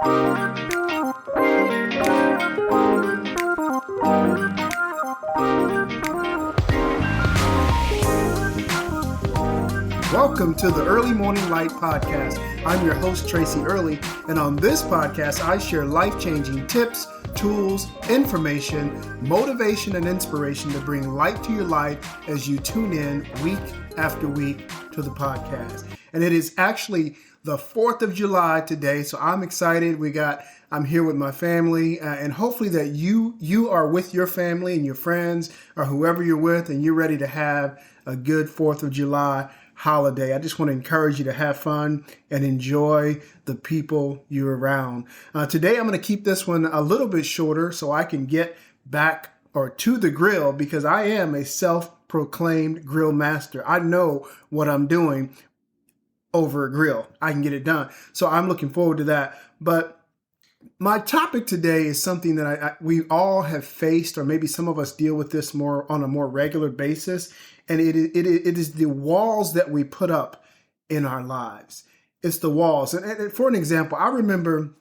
Welcome to the Early Morning Light Podcast. I'm your host, Tracy Early, and on this podcast, I share life-changing tips, tools, information, motivation, and inspiration to bring light to your life as you tune in week after week to the podcast. And it is actually the 4th of July today, so I'm excited. I'm here with my family, and hopefully that you are with your family and your friends or whoever you're with, and you're ready to have a good 4th of July holiday. I just want to encourage you to have fun and enjoy the people you're around. Today, I'm going to keep this one a little bit shorter so I can get back or to the grill, because I am a self-proclaimed grill master. I know what I'm doing over a grill. I can get it done. So I'm looking forward to that. But my topic today is something that we all have faced, or maybe some of us deal with this more on a more regular basis. And it is the walls that we put up in our lives. It's the walls. And for an example, I remember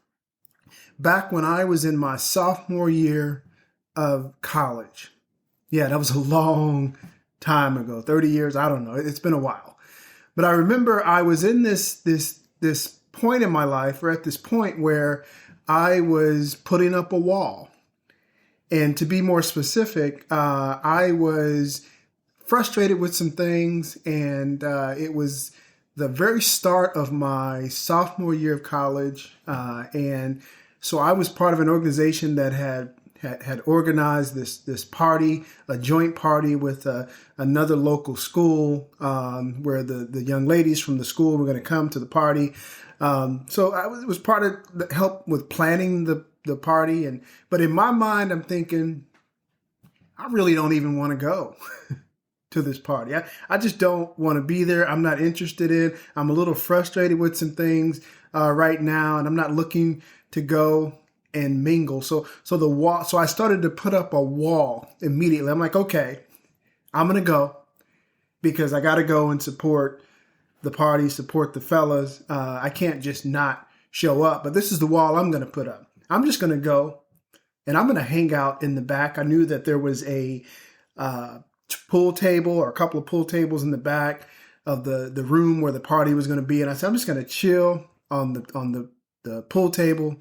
back when I was in my sophomore year of college. Yeah, that was a long time ago, 30 years. I don't know. It's been a while. But I remember I was in this point in my life, or at this point where I was putting up a wall. And to be more specific, I was frustrated with some things, and it was the very start of my sophomore year of college, and so I was part of an organization that had organized this party, a joint party with another local school, where the young ladies from the school were going to come to the party. So I was part of the help with planning the party, but in my mind, I'm thinking, I really don't even want to go to this party. I just don't want to be there. I'm not interested in. I'm a little frustrated with some things right now, and I'm not looking to go and mingle. So I started to put up a wall immediately. I'm like, okay, I'm gonna go because I got to go and support the party, support the fellas. I can't just not show up. But this is the wall I'm gonna put up. I'm just gonna go, and I'm gonna hang out in the back. I knew that there was a pool table, or a couple of pool tables in the back of the room where the party was going to be. And I said, I'm just going to chill on the pool table,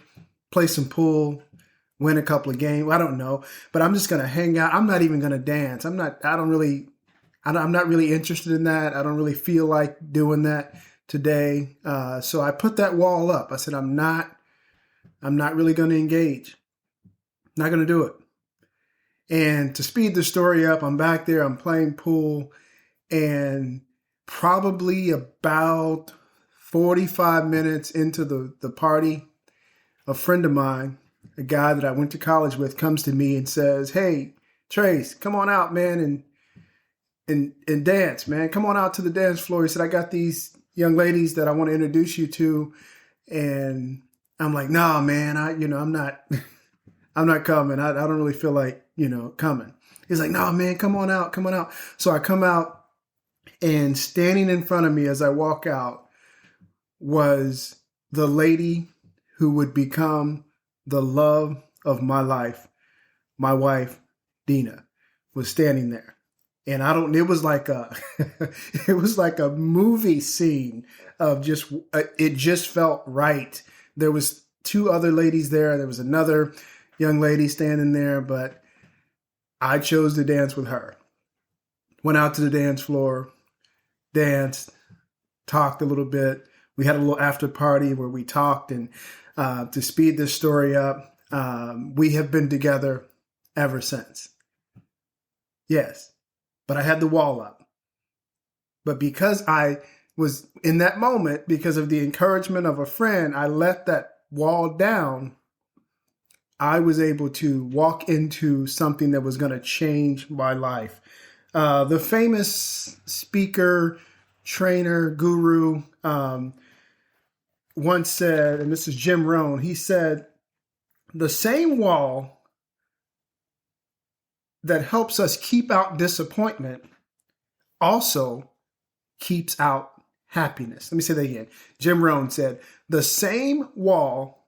play some pool, win a couple of games. I don't know, but I'm just going to hang out. I'm not even going to dance. I'm not really interested in that. I don't really feel like doing that today. So I put that wall up. I said, I'm not really going to engage. Not going to do it. And to speed the story up, I'm back there, I'm playing pool, and probably about 45 minutes into the party, a friend of mine, a guy that I went to college with, comes to me and says, "Hey, Trace, come on out, man, and dance, man. Come on out to the dance floor." He said, "I got these young ladies that I want to introduce you to." And I'm like, "Nah, man, I'm not I'm not coming. I don't really feel like, coming." He's like, "No, man, come on out. So I come out, and standing in front of me as I walk out was the lady who would become the love of my life. My wife, Dina, was standing there. And it was like it was like a movie scene of it just felt right. There was 2 other ladies there. There was another young lady standing there, but I chose to dance with her. Went out to the dance floor, danced, talked a little bit. We had a little after party where we talked, and to speed this story up, we have been together ever since. Yes, but I had the wall up. But because I was in that moment, because of the encouragement of a friend, I let that wall down. I was able to walk into something that was going to change my life. The famous speaker, trainer, guru once said, and this is Jim Rohn, he said, "The same wall that helps us keep out disappointment also keeps out happiness." Let me say that again. Jim Rohn said, "The same wall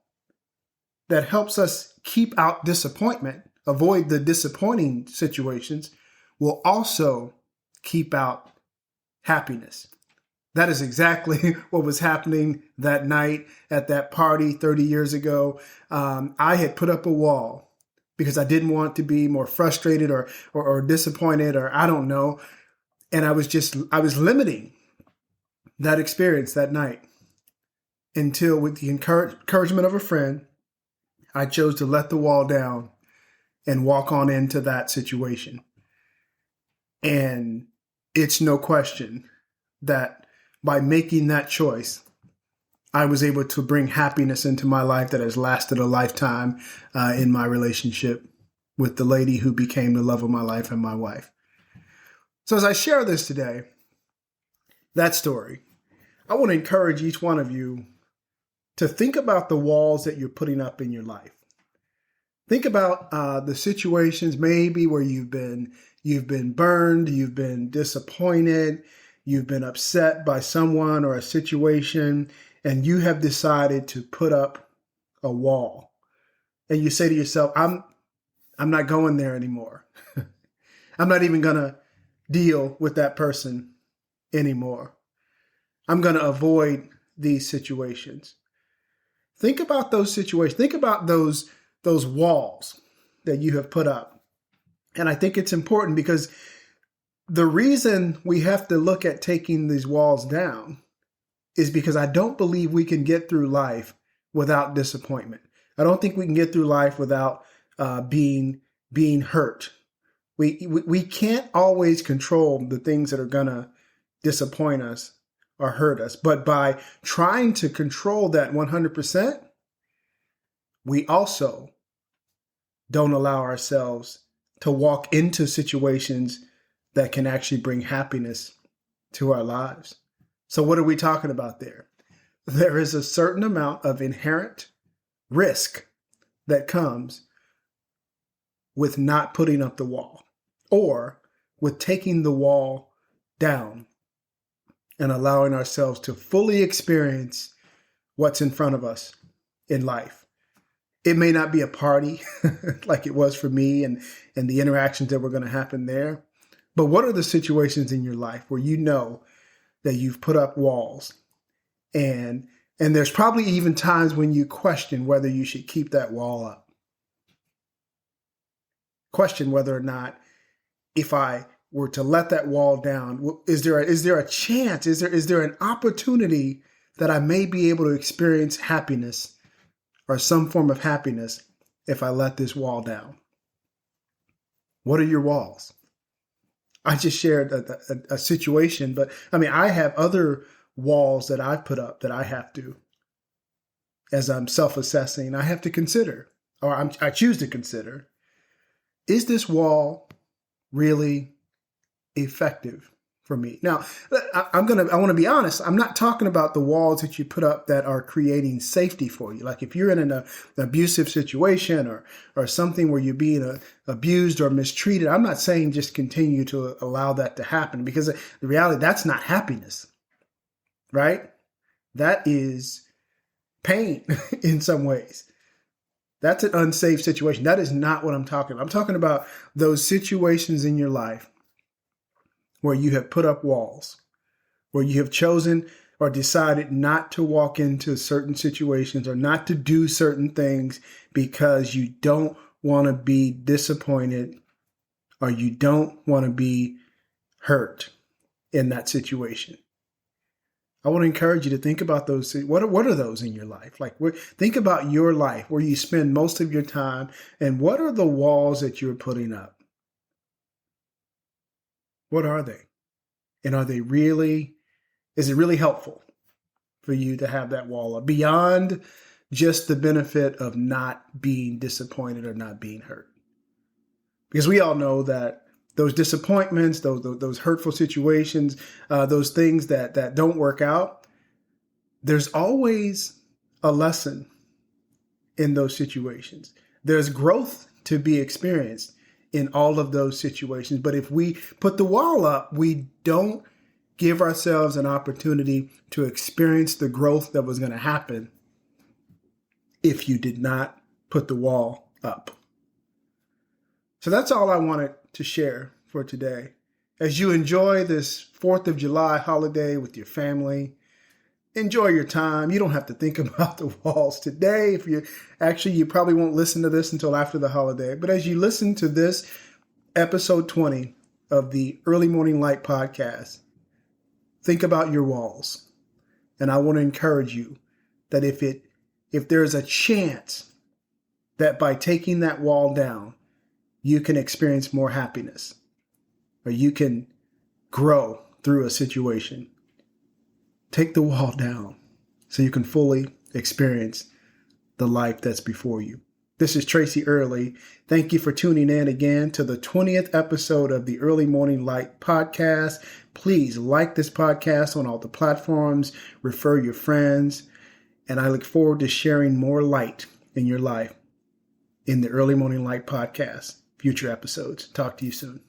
that helps us keep out disappointment, avoid the disappointing situations, will also keep out happiness. That is exactly what was happening that night at that party 30 years ago. I had put up a wall because I didn't want to be more frustrated or disappointed, or I don't know. And I was limiting that experience that night until, with the encouragement of a friend, I chose to let the wall down and walk on into that situation. And it's no question that by making that choice, I was able to bring happiness into my life that has lasted a lifetime in my relationship with the lady who became the love of my life and my wife. So as I share this today, that story, I want to encourage each one of you to think about the walls that you're putting up in your life. Think about the situations maybe where you've been burned, you've been disappointed, you've been upset by someone or a situation, and you have decided to put up a wall. And you say to yourself, I'm not going there anymore. I'm not even going to deal with that person anymore. I'm going to avoid these situations. Think about those situations. Think about those walls that you have put up. And I think it's important because the reason we have to look at taking these walls down is because I don't believe we can get through life without disappointment. I don't think we can get through life without being hurt. We can't always control the things that are going to disappoint us or hurt us. But by trying to control that 100%, we also don't allow ourselves to walk into situations that can actually bring happiness to our lives. So what are we talking about there? There is a certain amount of inherent risk that comes with not putting up the wall or with taking the wall down and allowing ourselves to fully experience what's in front of us in life. It may not be a party like it was for me and the interactions that were going to happen there. But what are the situations in your life where you know that you've put up walls and there's probably even times when you question whether you should keep that wall up? Question whether or not, if I were to let that wall down, is there a chance? Is there an opportunity that I may be able to experience happiness or some form of happiness if I let this wall down? What are your walls? I just shared a situation, but I mean, I have other walls that I've put up that I have to, as I'm self-assessing, I have to consider, or I choose to consider, is this wall really effective for me? Now, I want to be honest. I'm not talking about the walls that you put up that are creating safety for you. Like if you're in an abusive situation or something where you're being abused or mistreated, I'm not saying just continue to allow that to happen, because the reality, that's not happiness, right? That is pain in some ways. That's an unsafe situation. That is not what I'm talking about. I'm talking about those situations in your life where you have put up walls, where you have chosen or decided not to walk into certain situations or not to do certain things because you don't want to be disappointed or you don't want to be hurt in that situation. I want to encourage you to think about those. What are those in your life? Like, think about your life, where you spend most of your time, and what are the walls that you're putting up? What are they? And is it really helpful for you to have that wall up beyond just the benefit of not being disappointed or not being hurt? Because we all know that those disappointments, those hurtful situations, those things that don't work out, there's always a lesson in those situations. There's growth to be experienced in all of those situations. But if we put the wall up, we don't give ourselves an opportunity to experience the growth that was going to happen if you did not put the wall up. So that's all I wanted to share for today. As you enjoy this 4th of July holiday with your family, enjoy your time. You don't have to think about the walls today. You probably won't listen to this until after the holiday. But as you listen to this episode 20 of the Early Morning Light podcast, think about your walls. And I want to encourage you that if there's a chance that by taking that wall down, you can experience more happiness, or you can grow through a situation, take the wall down so you can fully experience the life that's before you. This is Tracy Early. Thank you for tuning in again to the 20th episode of the Early Morning Light podcast. Please like this podcast on all the platforms, refer your friends, and I look forward to sharing more light in your life in the Early Morning Light podcast, future episodes. Talk to you soon.